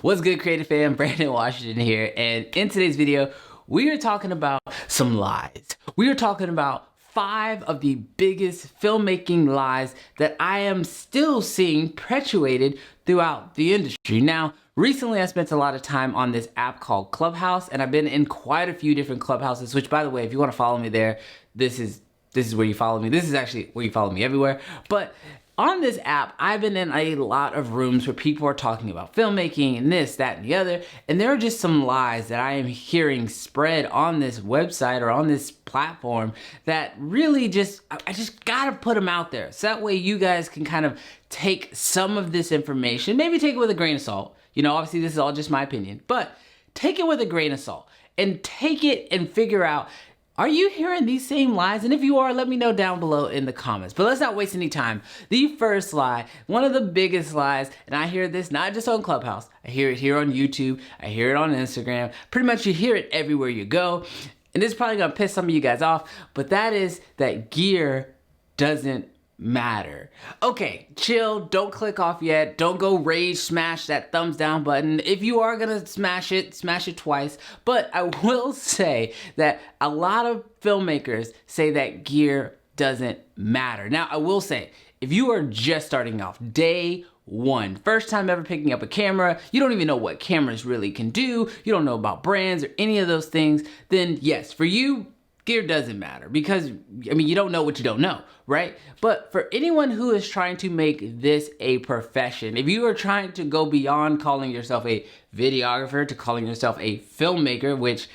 What's good, creative fam? Brandon Washington here, and in today's video we are talking about some lies. We are talking about 5 of the biggest filmmaking lies that I am still seeing perpetuated throughout the industry. Now, recently I spent a lot of time on this app called ClubHouse, and I've been in quite a few different clubhouses, which, by the way, if you want to follow me there, this is where you follow me. This is actually where you follow me everywhere. But on this app, I've been in a lot of rooms where people are talking about filmmaking and this, that, and the other, and there are just some lies that I am hearing spread on this website or on this platform that really I just gotta put them out there. So that way you guys can kind of take some of this information, maybe take it with a grain of salt. You know, obviously this is all just my opinion, but take it with a grain of salt and take it and figure out, are you hearing these same lies? And if you are, let me know down below in the comments. But let's not waste any time. The first lie, one of the biggest lies, and I hear this not just on Clubhouse, I hear it here on YouTube, I hear it on Instagram, pretty much you hear it everywhere you go. And this is probably gonna piss some of you guys off, but that is that gear doesn't matter. Okay, chill, don't click off yet, don't go rage smash that thumbs down button. If you are gonna smash it twice. But I will say that a lot of filmmakers say that gear doesn't matter. Now, I will say, if you are just starting off, day one, first time ever picking up a camera, you don't even know what cameras really can do, you don't know about brands or any of those things, then yes, for you, gear doesn't matter because, I mean, you don't know what you don't know, right? But for anyone who is trying to make this a profession, if you are trying to go beyond calling yourself a videographer to calling yourself a filmmaker, which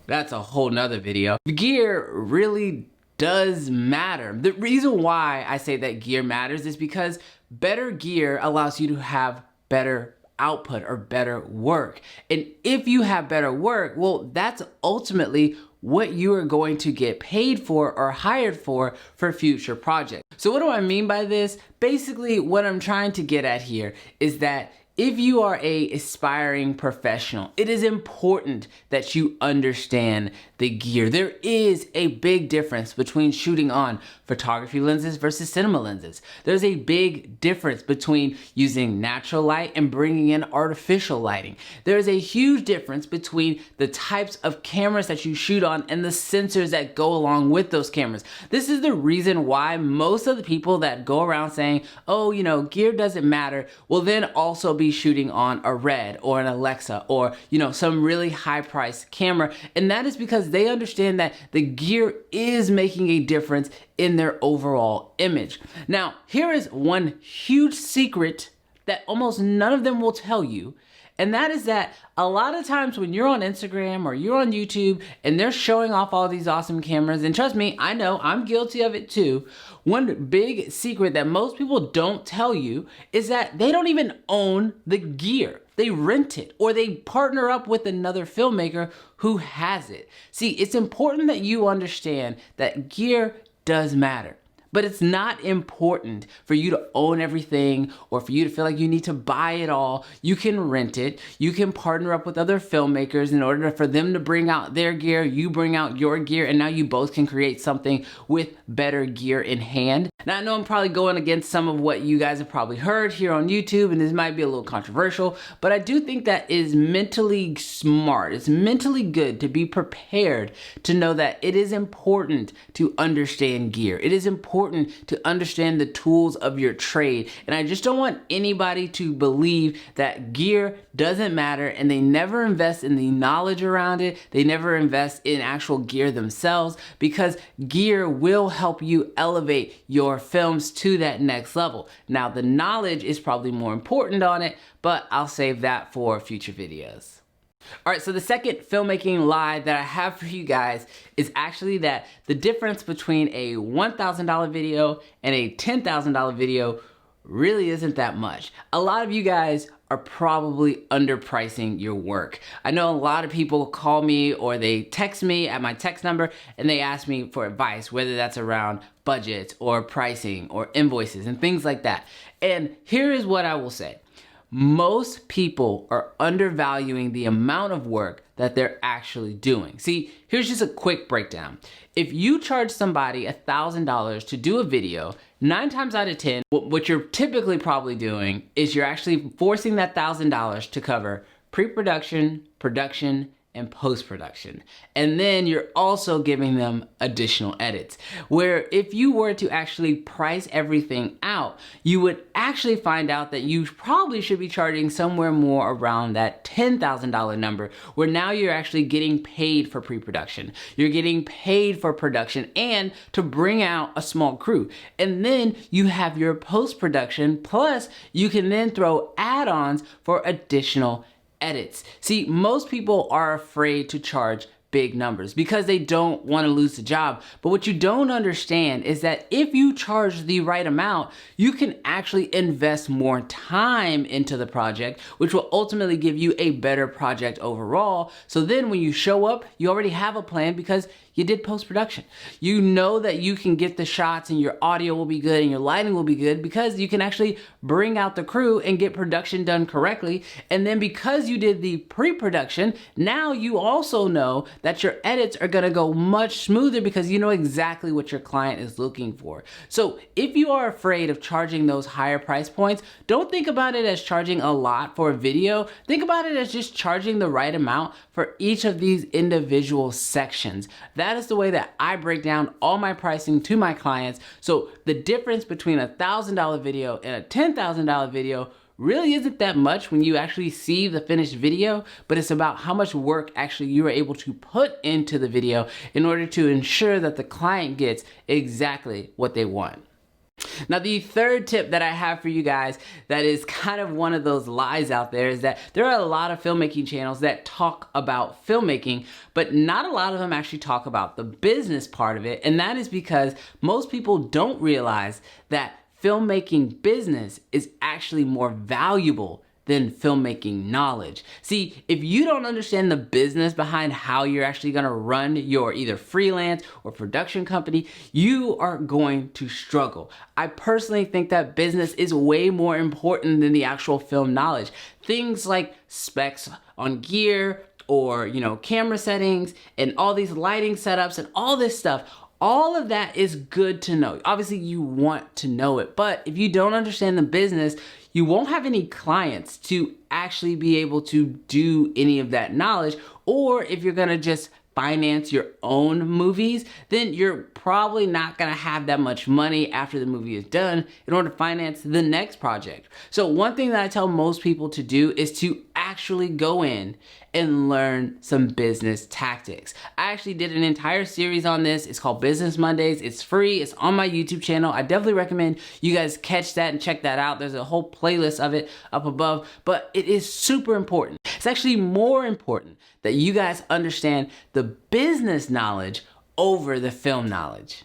that's a whole nother video, gear really does matter. The reason why I say that gear matters is because better gear allows you to have better output or better work. And if you have better work, well, that's ultimately what you are going to get paid for or hired for future projects. So what do I mean by this? Basically, what I'm trying to get at here is that if you are an aspiring professional, it is important that you understand the gear. There is a big difference between shooting on photography lenses versus cinema lenses. There's a big difference between using natural light and bringing in artificial lighting. There's a huge difference between the types of cameras that you shoot on and the sensors that go along with those cameras. This is the reason why most of the people that go around saying, oh, you know, gear doesn't matter, will then also be shooting on a Red or an Alexa or, you know, some really high priced camera. And that is because they understand that the gear is making a difference in their overall image. Now, here is one huge secret that almost none of them will tell you. And that is that a lot of times when you're on Instagram or you're on YouTube and they're showing off all these awesome cameras, and trust me, I know I'm guilty of it too. One big secret that most people don't tell you is that they don't even own the gear. They rent it or they partner up with another filmmaker who has it. See, it's important that you understand that gear does matter. But it's not important for you to own everything or for you to feel like you need to buy it all. You can rent it. You can partner up with other filmmakers in order for them to bring out their gear. You bring out your gear, and now you both can create something with better gear in hand. Now, I know I'm probably going against some of what you guys have probably heard here on YouTube, and this might be a little controversial, but I do think that is mentally smart. It's mentally good to be prepared to know that it is important to understand gear. It is important to understand the tools of your trade. And I just don't want anybody to believe that gear doesn't matter and they never invest in the knowledge around it. They never invest in actual gear themselves, because gear will help you elevate your films to that next level. Now, the knowledge is probably more important on it, but I'll save that for future videos. All right, so the second filmmaking lie that I have for you guys is actually that the difference between a $1,000 video and a $10,000 video really isn't that much. A lot of you guys are probably underpricing your work. I know a lot of people call me or they text me at my text number and they ask me for advice, whether that's around budgets or pricing or invoices and things like that. And here is what I will say. Most people are undervaluing the amount of work that they're actually doing. See, here's just a quick breakdown. If you charge somebody $1,000 to do a video, 9 times out of 10, what you're typically probably doing is you're actually forcing that $1,000 to cover pre-production, production, and post-production. And then you're also giving them additional edits. Where if you were to actually price everything out, you would actually find out that you probably should be charging somewhere more around that $10,000 number, where now you're actually getting paid for pre-production. You're getting paid for production and to bring out a small crew. And then you have your post-production, plus you can then throw add-ons for additional edits. See, most people are afraid to charge big numbers because they don't want to lose the job. But what you don't understand is that if you charge the right amount, you can actually invest more time into the project, which will ultimately give you a better project overall. So then when you show up, you already have a plan because you did post-production. You know that you can get the shots and your audio will be good and your lighting will be good because you can actually bring out the crew and get production done correctly. And then because you did the pre-production, now you also know that your edits are gonna go much smoother because you know exactly what your client is looking for. So if you are afraid of charging those higher price points, don't think about it as charging a lot for a video. Think about it as just charging the right amount for each of these individual sections. That is the way that I break down all my pricing to my clients. So the difference between a $1,000 video and a $10,000 video really isn't that much when you actually see the finished video, but it's about how much work actually you are able to put into the video in order to ensure that the client gets exactly what they want. Now, the third tip that I have for you guys that is kind of one of those lies out there is that there are a lot of filmmaking channels that talk about filmmaking, but not a lot of them actually talk about the business part of it. And that is because most people don't realize that filmmaking business is actually more valuable than filmmaking knowledge. See, if you don't understand the business behind how you're actually gonna run your either freelance or production company, you are going to struggle. I personally think that business is way more important than the actual film knowledge. Things like specs on gear or, camera settings and all these lighting setups and all this stuff, all of that is good to know. Obviously, you want to know it, but if you don't understand the business, you won't have any clients to actually be able to do any of that knowledge. Or if you're gonna just finance your own movies, then you're probably not gonna have that much money after the movie is done in order to finance the next project. So one thing that I tell most people to do is to actually go in and learn some business tactics. I actually did an entire series on this. It's called Business Mondays. It's free. It's on my YouTube channel. I definitely recommend you guys catch that and check that out. There's a whole playlist of it up above, but it is super important. It's actually more important that you guys understand the business knowledge over the film knowledge.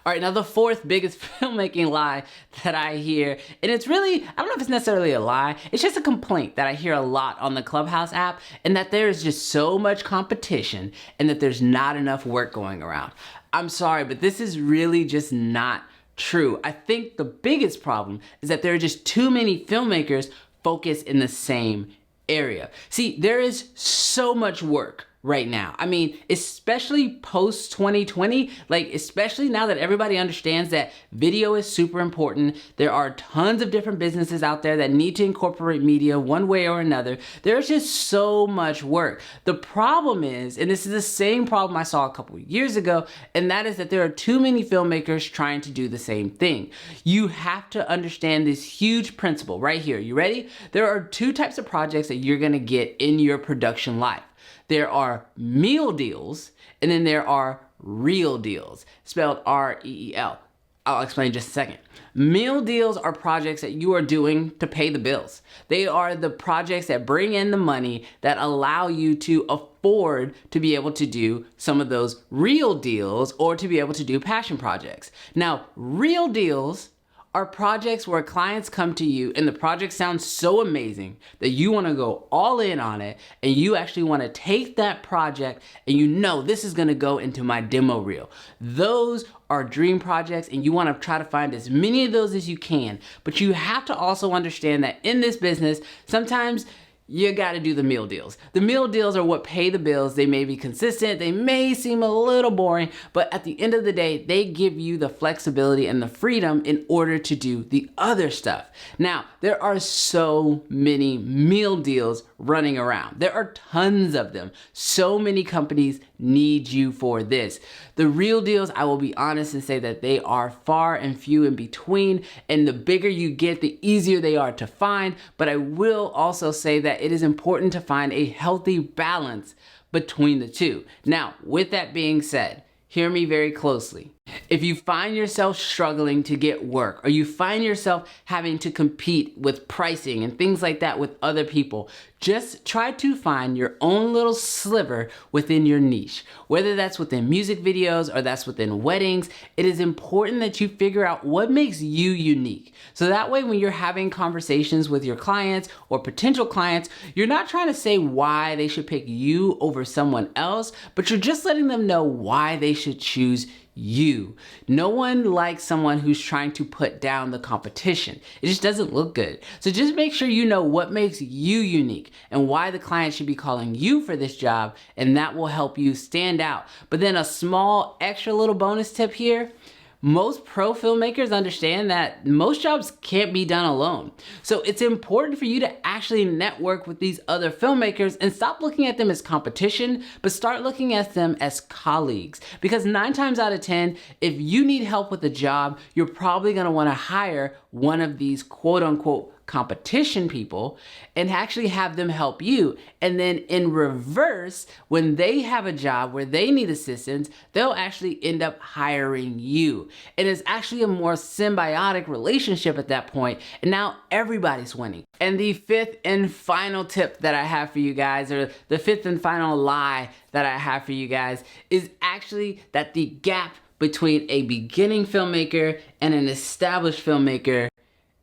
All right, now the fourth biggest filmmaking lie that I hear, and it's really, I don't know if it's necessarily a lie, it's just a complaint that I hear a lot on the ClubHouse app, and that there is just so much competition and that there's not enough work going around. I'm sorry, but this is really just not true. I think the biggest problem is that there are just too many filmmakers focused in the same area. See, there is so much work right now. I mean, especially post 2020, especially now that everybody understands that video is super important. There are tons of different businesses out there that need to incorporate media one way or another. There's just so much work. The problem is, and this is the same problem I saw a couple of years ago, and that is that there are too many filmmakers trying to do the same thing. You have to understand this huge principle right here. You ready? There are two types of projects that you're gonna get in your production life. There are meal deals, and then there are reel deals, spelled R-E-E-L. I'll explain in just a second. Meal deals are projects that you are doing to pay the bills. They are the projects that bring in the money that allow you to afford to be able to do some of those reel deals or to be able to do passion projects. Now, reel deals are projects where clients come to you and the project sounds so amazing that you want to go all in on it, and you actually want to take that project and you know this is going to go into my demo reel. Those are dream projects, and you want to try to find as many of those as you can. But you have to also understand that in this business, sometimes you gotta do the meal deals. The meal deals are what pay the bills. They may be consistent, they may seem a little boring, but at the end of the day, they give you the flexibility and the freedom in order to do the other stuff. Now, there are so many meal deals running around. There are tons of them. So many companies need you for this. The real deals, I will be honest and say that they are far and few in between, and the bigger you get, the easier they are to find. But I will also say that it is important to find a healthy balance between the two. Now, with that being said, hear me very closely. If you find yourself struggling to get work, or you find yourself having to compete with pricing and things like that with other people, just try to find your own little sliver within your niche. Whether that's within music videos or that's within weddings, it is important that you figure out what makes you unique. So that way when you're having conversations with your clients or potential clients, you're not trying to say why they should pick you over someone else, but you're just letting them know why they should choose you. No one likes someone who's trying to put down the competition. It just doesn't look good. So just make sure you know what makes you unique and why the client should be calling you for this job, and that will help you stand out. But then a small extra little bonus tip here. Most pro filmmakers understand that most jobs can't be done alone. So it's important for you to actually network with these other filmmakers and stop looking at them as competition, but start looking at them as colleagues. Because 9 times out of 10, if you need help with a job, you're probably gonna wanna hire one of these quote unquote competition people and actually have them help you. And then in reverse, when they have a job where they need assistance, they'll actually end up hiring you. And it's actually a more symbiotic relationship at that point. And now everybody's winning. And the 5th and final tip that I have for you guys, or the 5th and final lie that I have for you guys, is actually that the gap between a beginning filmmaker and an established filmmaker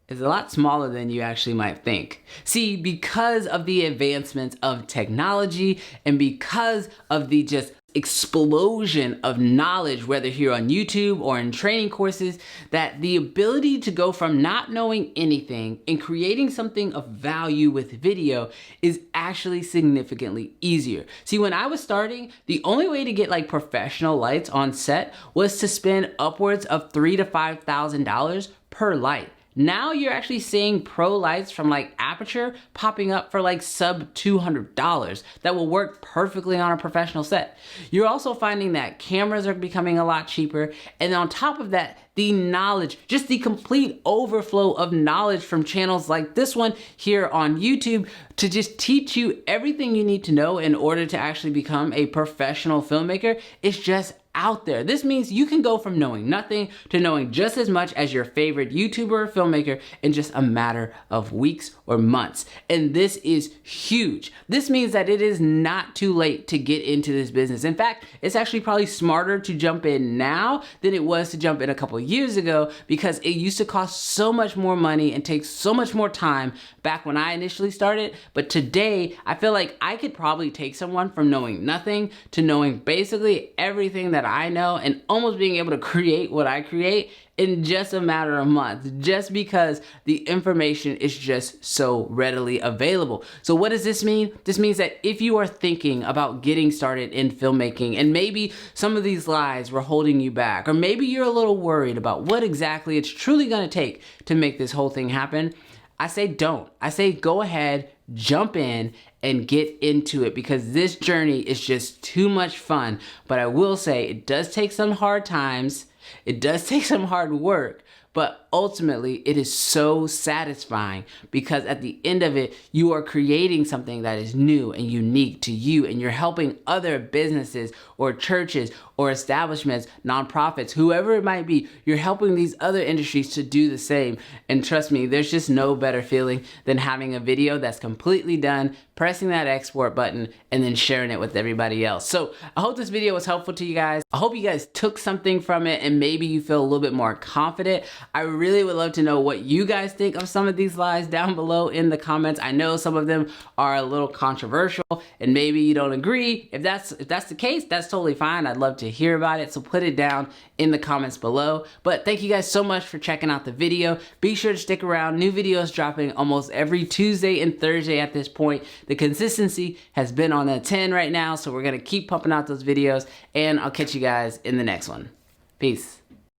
is a lot smaller than you actually might think. See, because of the advancements of technology and because of the just explosion of knowledge, whether here on YouTube or in training courses, that the ability to go from not knowing anything and creating something of value with video is actually significantly easier. See, when I was starting, the only way to get like professional lights on set was to spend upwards of $3,000 to $5,000 per light. Now you're actually seeing pro lights from like Aperture popping up for like sub $200 that will work perfectly on a professional set. You're also finding that cameras are becoming a lot cheaper, and on top of that, the knowledge, just the complete overflow of knowledge from channels like this one here on YouTube to just teach you everything you need to know in order to actually become a professional filmmaker is just out there. This means you can go from knowing nothing to knowing just as much as your favorite YouTuber or filmmaker in just a matter of weeks or months. And this is huge. This means that it is not too late to get into this business. In fact, it's actually probably smarter to jump in now than it was to jump in a couple years ago, because it used to cost so much more money and take so much more time back when I initially started. But today, I feel like I could probably take someone from knowing nothing to knowing basically everything that I know and almost being able to create what I create in just a matter of months, just because the information is just so readily available. So what does this mean? This means that if you are thinking about getting started in filmmaking and maybe some of these lies were holding you back, or maybe you're a little worried about what exactly it's truly gonna take to make this whole thing happen, I say don't. I say go ahead, jump in and get into it, because this journey is just too much fun. But I will say it does take some hard times. It does take some hard work, but ultimately it is so satisfying, because at the end of it, you are creating something that is new and unique to you, and you're helping other businesses or churches or establishments, nonprofits, whoever it might be. You're helping these other industries to do the same. And trust me, there's just no better feeling than having a video that's completely done, pressing that export button, and then sharing it with everybody else. So I hope this video was helpful to you guys. I hope you guys took something from it and maybe you feel a little bit more confident. I really really would love to know what you guys think of some of these lies down below in the comments. I know some of them are a little controversial and maybe you don't agree. If that's the case, that's totally fine. I'd love to hear about it. So put it down in the comments below. But thank you guys so much for checking out the video. Be sure to stick around. New videos dropping almost every Tuesday and Thursday at this point. The consistency has been on a 10 right now, so we're gonna keep pumping out those videos, and I'll catch you guys in the next one. Peace.